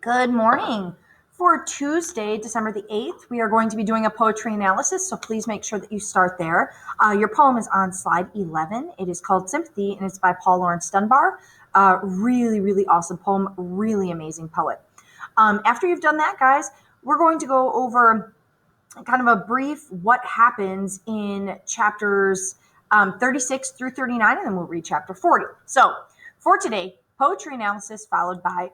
Good morning. For Tuesday, December the 8th, we are going to be doing a poetry analysis, so please make sure that you start there. Your poem is on slide 11. It is called Sympathy, and it's by Paul Laurence Dunbar. Really, really awesome poem, really amazing poet. After you've done that, guys, we're going to go over kind of a brief what happens in chapters 36 through 39, and then we'll read chapter 40. So for today, poetry analysis followed by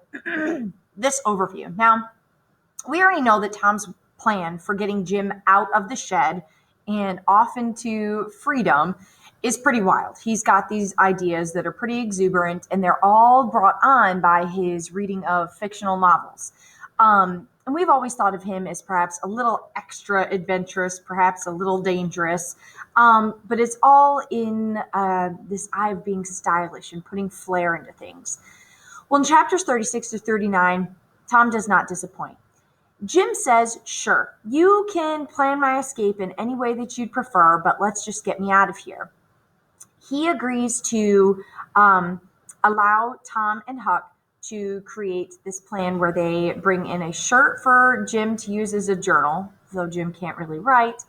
this overview. Now, we already know that Tom's plan for getting Jim out of the shed and off into freedom is pretty wild. He's got these ideas that are pretty exuberant, and they're all brought on by his reading of fictional novels. And we've always thought of him as perhaps a little extra adventurous, perhaps a little dangerous, but it's all in this eye of being stylish and putting flair into things. Well, in chapters 36 to 39, Tom does not disappoint. Jim says, "Sure, you can plan my escape in any way that you'd prefer, but let's just get me out of here." He agrees to allow Tom and Huck to create this plan where they bring in a shirt for Jim to use as a journal, though Jim can't really write.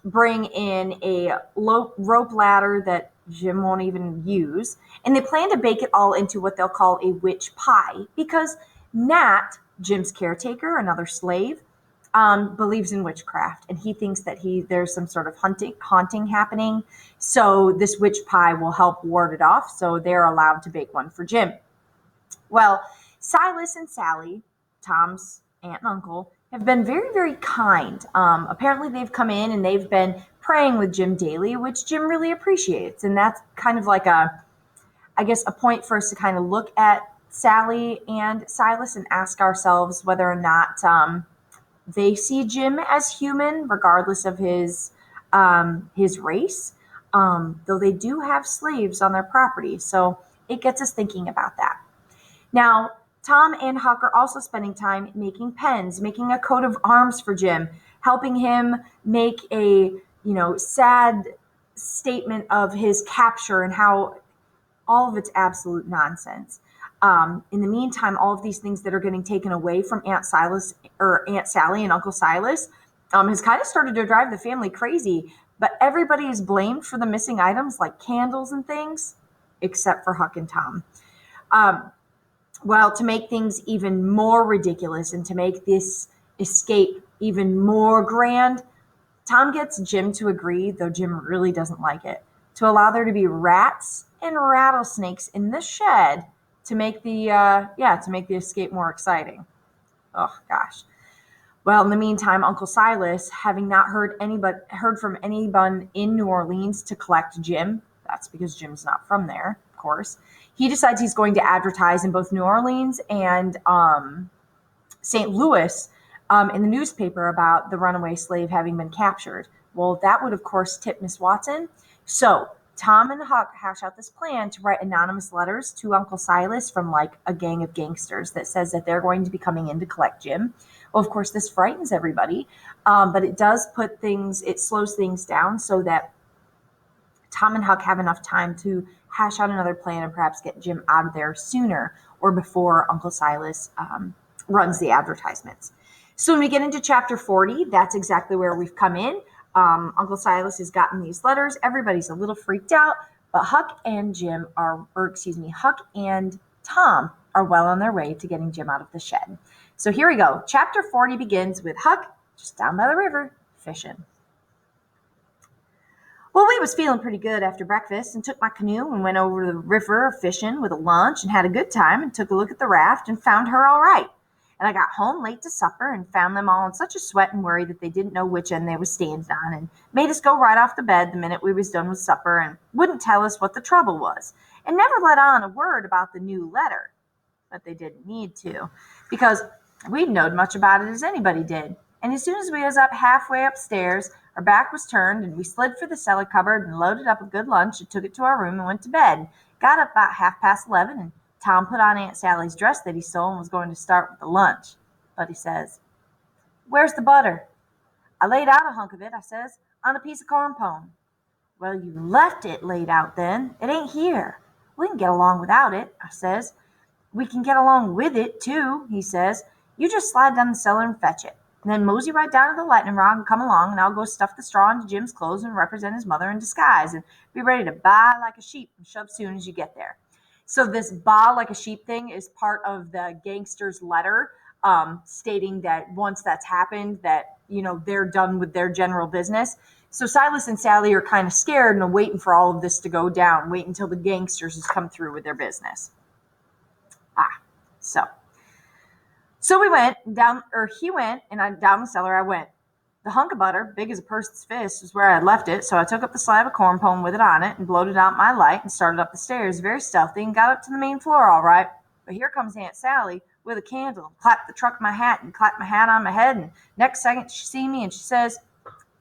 Bring in a rope ladder that Jim won't even use. And they plan to bake it all into what they'll call a witch pie because Nat, Jim's caretaker, another slave, believes in witchcraft, and he thinks that there's some sort of haunting happening. So this witch pie will help ward it off. So they're allowed to bake one for Jim. Well, Silas and Sally, Tom's aunt and uncle, have been very, very kind. Apparently, they've come in and they've been praying with Jim daily, which Jim really appreciates. And that's kind of like I guess, a point for us to kind of look at Sally and Silas and ask ourselves whether or not they see Jim as human, regardless of his race. Though they do have slaves on their property, so it gets us thinking about that. Now, Tom and Huck are also spending time making pens, making a coat of arms for Jim, helping him make a, sad statement of his capture and how all of it's absolute nonsense. In the meantime, all of these things that are getting taken away from Aunt Sally and Uncle Silas has kind of started to drive the family crazy. But everybody is blamed for the missing items like candles and things, except for Huck and Tom. Well, to make things even more ridiculous and to make this escape even more grand, Tom gets Jim to agree, though Jim really doesn't like it, to allow there to be rats and rattlesnakes in the shed to make the escape more exciting. Oh gosh. Well, in the meantime, Uncle Silas, having not heard from anyone in New Orleans to collect Jim, that's because Jim's not from there, of course. He decides he's going to advertise in both New Orleans and St. Louis in the newspaper about the runaway slave having been captured. Well, that would, of course, tip Miss Watson. So Tom and Huck hash out this plan to write anonymous letters to Uncle Silas from like a gang of gangsters that says that they're going to be coming in to collect Jim. Well, of course, this frightens everybody, but it slows things down so that Tom and Huck have enough time to hash out another plan and perhaps get Jim out of there sooner or before Uncle Silas runs the advertisements. So when we get into chapter 40, that's exactly where we've come in. Uncle Silas has gotten these letters. Everybody's a little freaked out, but Huck and Tom are well on their way to getting Jim out of the shed. So here we go. Chapter 40 begins with Huck just down by the river fishing. Well, we was feeling pretty good after breakfast and took my canoe and went over to the river fishing with a lunch and had a good time and took a look at the raft and found her all right. And I got home late to supper and found them all in such a sweat and worry that they didn't know which end they was standing on and made us go right off the bed the minute we was done with supper and wouldn't tell us what the trouble was and never let on a word about the new letter. But they didn't need to because we'd knowed much about it as anybody did. And as soon as we was up halfway upstairs, our back was turned and we slid for the cellar cupboard and loaded up a good lunch and took it to our room and went to bed. Got up about 11:30 and Tom put on Aunt Sally's dress that he stole and was going to start with the lunch. But he says, "Where's the butter?" "I laid out a hunk of it," I says, "on a piece of corn pone." "Well, you left it laid out then. It ain't here." "We can get along without it," I says. We can get along with it, too, he says. You just slide down the cellar and fetch it. And then mosey right down to the lightning rod and come along, and I'll go stuff the straw into Jim's clothes and represent his mother in disguise and be ready to baa like a sheep and shove soon as you get there. So this baa like a sheep thing is part of the gangster's letter, stating that once that's happened, that, they're done with their general business. So Silas and Sally are kind of scared and are waiting for all of this to go down, wait until the gangsters has come through with their business. So we went down, or he went, and down the cellar I went. The hunk of butter, big as a person's fist, was where I had left it, so I took up the slab of corn pone with it on it and bloated out my light and started up the stairs very stealthy and got up to the main floor all right. But here comes Aunt Sally with a candle and clapped the truck of my hat and clapped my hat on my head, and next second she see me and she says,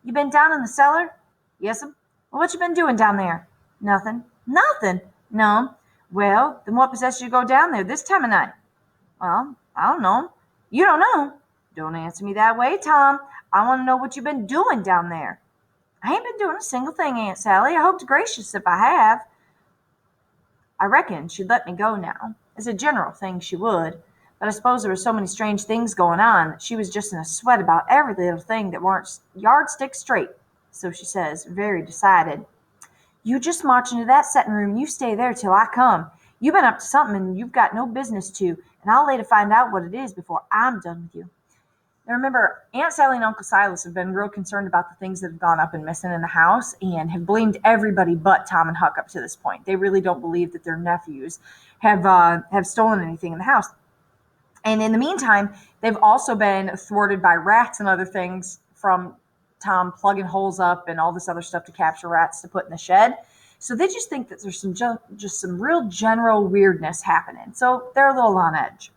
"You been down in the cellar?" "Yes'm." "Well, what you been doing down there?" "Nothing." "Nothing?" "No." "Well, then what possessed you to go down there this time of night?" "Well, I don't know." "You don't know?" "Don't answer me that way, Tom. I want to know what you've been doing down there." "I ain't been doing a single thing, Aunt Sally. I hope to gracious if I have." I reckon she'd let me go now. As a general thing, she would. But I suppose there were so many strange things going on that she was just in a sweat about every little thing that weren't yardstick straight. So she says, very decided, "You just march into that setting room and you stay there till I come. You've been up to something and you've got no business to, and I'll lay to find out what it is before I'm done with you." Now remember, Aunt Sally and Uncle Silas have been real concerned about the things that have gone up and missing in the house and have blamed everybody but Tom and Huck up to this point. They really don't believe that their nephews have stolen anything in the house. And in the meantime, they've also been thwarted by rats and other things from Tom plugging holes up and all this other stuff to capture rats to put in the shed. So they just think that there's just some real general weirdness happening. So they're a little on edge.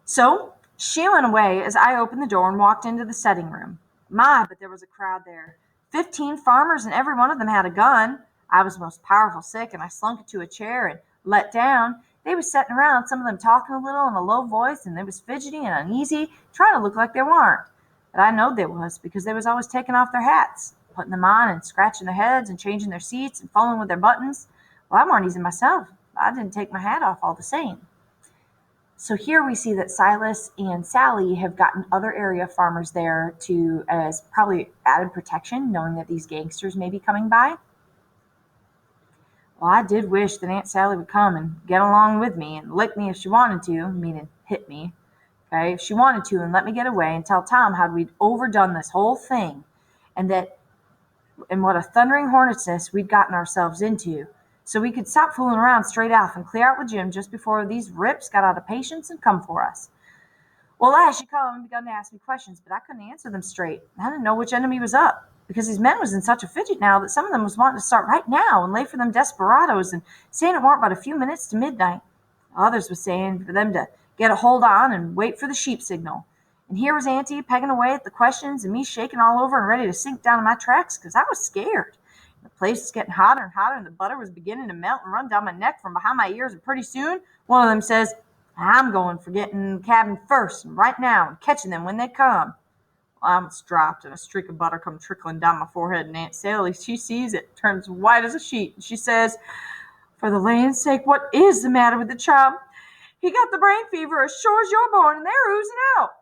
So she went away as I opened the door and walked into the setting room. My, but there was a crowd there. 15 farmers, and every one of them had a gun. I was most powerful sick, and I slunk into a chair and let down. They was sitting around, some of them talking a little in a low voice, and they was fidgety and uneasy, trying to look like they weren't. But I knowed they was, because they was always taking off their hats, putting them on and scratching their heads and changing their seats and fumbling with their buttons. Well, I weren't easy myself. I didn't take my hat off all the same. So here we see that Silas and Sally have gotten other area farmers there to as probably added protection, knowing that these gangsters may be coming by. Well, I did wish that Aunt Sally would come and get along with me and lick me if she wanted to, meaning hit me, okay, if she wanted to, and let me get away and tell Tom how we'd overdone this whole thing and what a thundering hornet's nest we'd gotten ourselves into. So we could stop fooling around straight off and clear out with Jim just before these rips got out of patience and come for us. Well, last she come and begun to ask me questions, but I couldn't answer them straight. I didn't know which enemy was up, because these men was in such a fidget now that some of them was wanting to start right now and lay for them desperados and saying it weren't but a few minutes to midnight. Others was saying for them to get a hold on and wait for the sheep signal. And here was Auntie pegging away at the questions and me shaking all over and ready to sink down in my tracks because I was scared. The place was getting hotter and hotter, and the butter was beginning to melt and run down my neck from behind my ears, and pretty soon one of them says, "I'm going for getting the cabin first and right now and catching them when they come." Well, I almost dropped, and a streak of butter come trickling down my forehead, and Aunt Sally, she sees it, turns white as a sheet, and she says, "For the land's sake, what is the matter with the child? He got the brain fever as sure as you're born, and they're oozing out."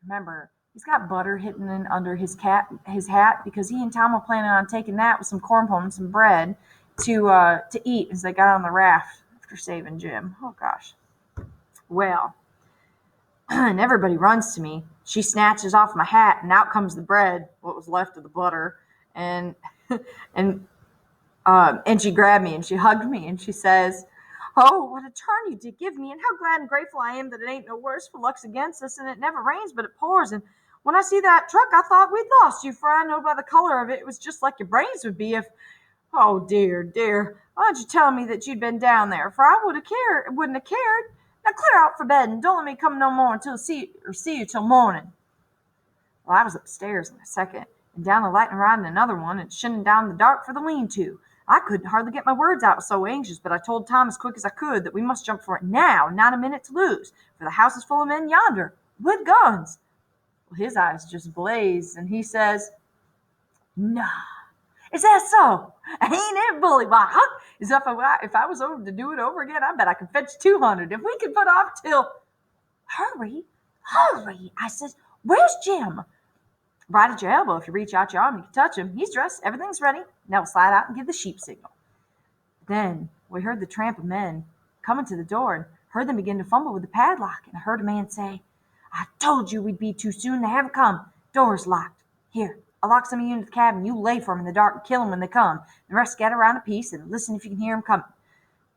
Remember, he's got butter hidden in under his hat because he and Tom were planning on taking that with some corn pone and some bread to eat as they got on the raft after saving Jim. Oh gosh. Well, and everybody runs to me. She snatches off my hat, and out comes the bread, what was left of the butter, and and she grabbed me and she hugged me and she says, "Oh, what a turn you did give me, and how glad and grateful I am that it ain't no worse, for luck's against us, and it never rains but it pours. And when I see that truck, I thought we'd lost you, for I know by the color of it, it was just like your brains would be if, oh dear, dear, why didn't you tell me that you'd been down there, for I wouldn't have cared. Now clear out for bed, and don't let me come no more until see you till morning." Well, I was upstairs in a second, and down the lightning rod in another one, and shinning down in the dark for the lean-to. I couldn't hardly get my words out, I was so anxious, but I told Tom as quick as I could that we must jump for it now, not a minute to lose, for the house is full of men yonder, with guns. Well, his eyes just blazed, and he says, "Nah, is that so? Ain't it bully? Why, Huck, as if I was over to do it over again, I bet I could fetch 200. If we could put off till... Hurry, hurry, I says. Where's Jim? Right at your elbow. If you reach out your arm, you can touch him. He's dressed. Everything's ready. Now we'll slide out and give the sheep signal. Then we heard the tramp of men coming to the door and heard them begin to fumble with the padlock. And I heard a man say, I told you we'd be too soon. They haven't come. Door's locked. Here, I'll lock some of you into the cabin. You lay for them in the dark and kill them when they come. The rest scatter around a piece and listen if you can hear them coming.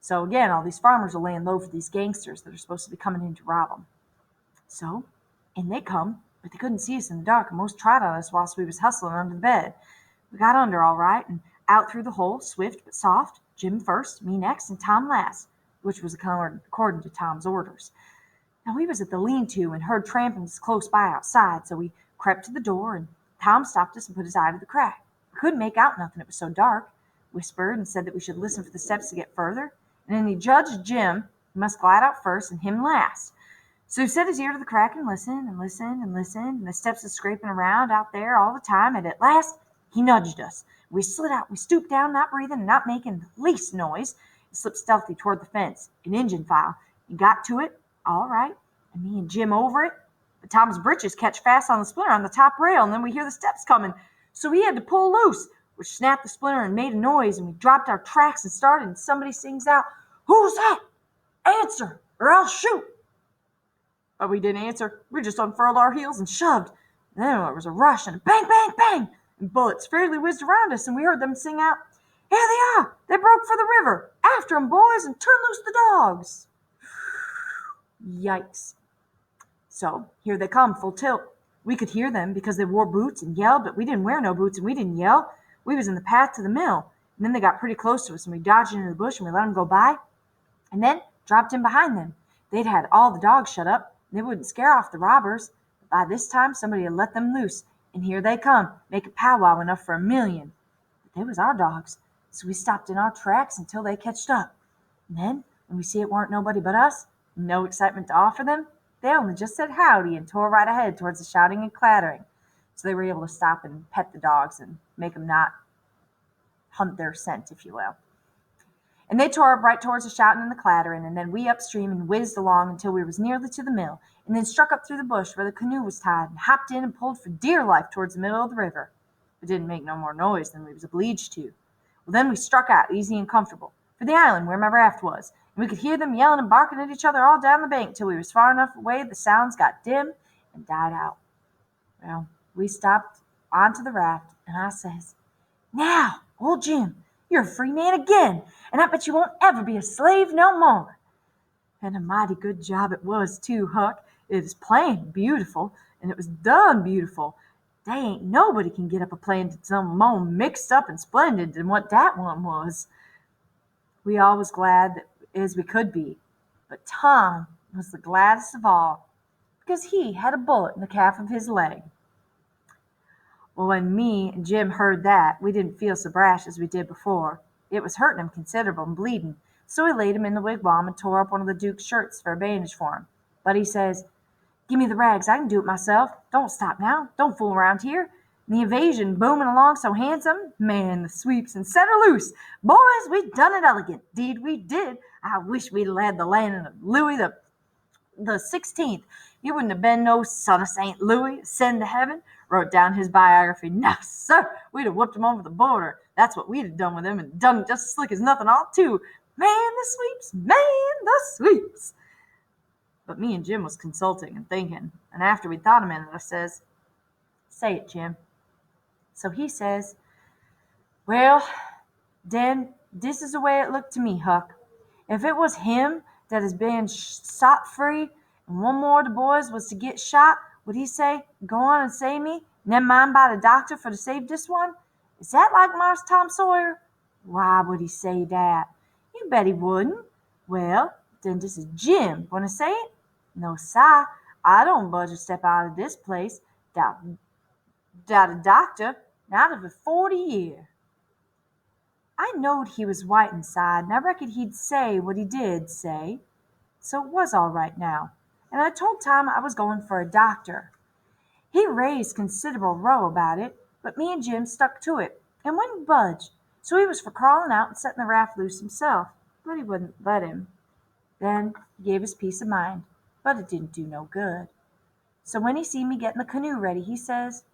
So again, all these farmers are laying low for these gangsters that are supposed to be coming in to rob them. So in they come, but they couldn't see us in the dark and most trod on us whilst we was hustling under the bed. We got under all right and out through the hole, swift but soft, Jim first, me next, and Tom last, which was according to Tom's orders. Now we was at the lean-to and heard trampings close by outside, so we crept to the door, and Tom stopped us and put his eye to the crack. We couldn't make out nothing, it was so dark. Whispered and said that we should listen for the steps to get further, and then he judged Jim must glide out first and him last. So he set his ear to the crack and listened and listened and listened, and the steps was scraping around out there all the time, and at last he nudged us. We slid out, we stooped down, not breathing and not making the least noise, and slipped stealthily toward the fence, an engine file, and got to it, all right, and me and Jim over it. But Tom's britches catch fast on the splinter on the top rail, and then we hear the steps coming, so he had to pull loose, which snapped the splinter and made a noise, and we dropped our tracks and started, and somebody sings out, Who's that? Answer, or I'll shoot. But we didn't answer. We just unfurled our heels and shoved. Then there was a rush and a bang, bang, bang, and bullets fairly whizzed around us, and we heard them sing out, Here they are! They broke for the river! After 'em, boys, and turn loose the dogs! Yikes. So here they come, full tilt. We could hear them because they wore boots and yelled, but we didn't wear no boots and we didn't yell. We was in the path to the mill, and then they got pretty close to us, and we dodged into the bush, and we let them go by, and then dropped in behind them. They'd had all the dogs shut up, and they wouldn't scare off the robbers. But by this time, somebody had let them loose, and here they come, making powwow enough for 1,000,000. But they was our dogs, so we stopped in our tracks until they catched up. And then, when we see it weren't nobody but us, no excitement to offer them, they only just said howdy and tore right ahead towards the shouting and clattering. So they were able to stop and pet the dogs and make them not hunt their scent, if you will. And they tore up right towards the shouting and the clattering, and then we upstream and whizzed along until we was nearly to the mill, and then struck up through the bush where the canoe was tied, and hopped in and pulled for dear life towards the middle of the river. We didn't make no more noise than we was obliged to. Well, then we struck out, easy and comfortable, for the island where my raft was, and we could hear them yelling and barking at each other all down the bank till we was far enough away the sounds got dim and died out. Well, we stopped onto the raft, and I says, Now, old Jim, you're a free man again, and I bet you won't ever be a slave no more. And a mighty good job it was, too, Huck. It was plain beautiful, and it was done beautiful. They ain't nobody can get up a plan that's some more mixed up and splendid than what that one was. We all was glad that as we could be, but Tom was the gladdest of all, because he had a bullet in the calf of his leg. Well, when me and Jim heard that, we didn't feel so brash as we did before. It was hurting him considerable and bleeding, so we laid him in the wigwam and tore up one of the Duke's shirts for a bandage for him. But he says, Give me the rags, I can do it myself. Don't stop now, don't fool around here. And the invasion booming along so handsome, man, the sweeps and set her loose. Boys, we done it elegant, deed we did. I wish we'd had the land of Louis the 16th. He wouldn't have been no son of St. Louis, ascend to heaven. Wrote down his biography. No, sir, we'd have whooped him over the border. That's what we'd have done with him, and done it just as slick as nothing all too. Man the sweeps, man the sweeps. But me and Jim was consulting and thinking, and after we'd thought a minute, I says, Say it, Jim. So he says, Well, then, this is the way it looked to me, Huck. If it was him that is being shot free, and one more of the boys was to get shot, would he say, Go on and save me, never mind by the doctor for to save this one? Is that like Marse Tom Sawyer? Why would he say that? You bet he wouldn't. Well, then this is Jim going to say it? No, sir, I don't budge a step out of this place. Doubt a doctor, not of a 40 year. I knowed he was white inside, and I reckoned he'd say what he did say. So it was all right now, and I told Tom I was going for a doctor. He raised considerable row about it, but me and Jim stuck to it, and wouldn't budge. So he was for crawling out and setting the raft loose himself, but he wouldn't let him. Then he gave his peace of mind, but it didn't do no good. So when he see me getting the canoe ready, he says,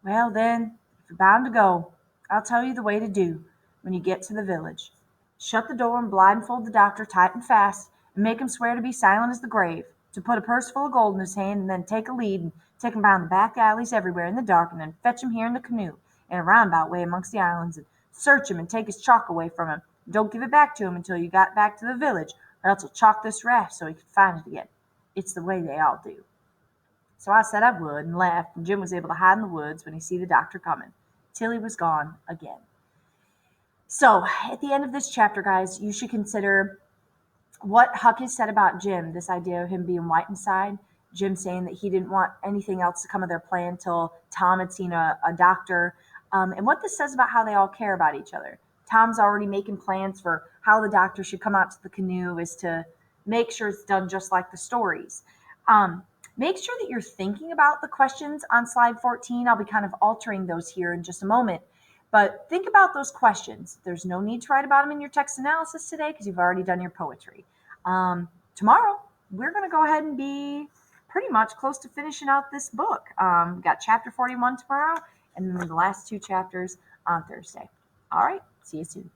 "Well, then, if you're bound to go, I'll tell you the way to do when you get to the village. Shut the door and blindfold the doctor tight and fast, and make him swear to be silent as the grave, to put a purse full of gold in his hand, and then take a lead and take him down the back alleys everywhere in the dark, and then fetch him here in the canoe, in a roundabout way amongst the islands, and search him and take his chalk away from him. And don't give it back to him until you got back to the village, or else he'll chalk this raft so he can find it again. It's the way they all do." So I said I would, and left, and Jim was able to hide in the woods when he see the doctor coming, till he was gone again. So at the end of this chapter, guys, you should consider what Huck has said about Jim, this idea of him being white inside, Jim saying that he didn't want anything else to come of their plan until Tom had seen a doctor, and what this says about how they all care about each other. Tom's already making plans for how the doctor should come out to the canoe is to make sure it's done just like the stories. Make sure that you're thinking about the questions on slide 14. I'll be kind of altering those here in just a moment. But think about those questions. There's no need to write about them in your text analysis today because you've already done your poetry. Tomorrow, we're going to go ahead and be pretty much close to finishing out this book. We've got chapter 41 tomorrow and then the last two chapters on Thursday. All right, see you soon.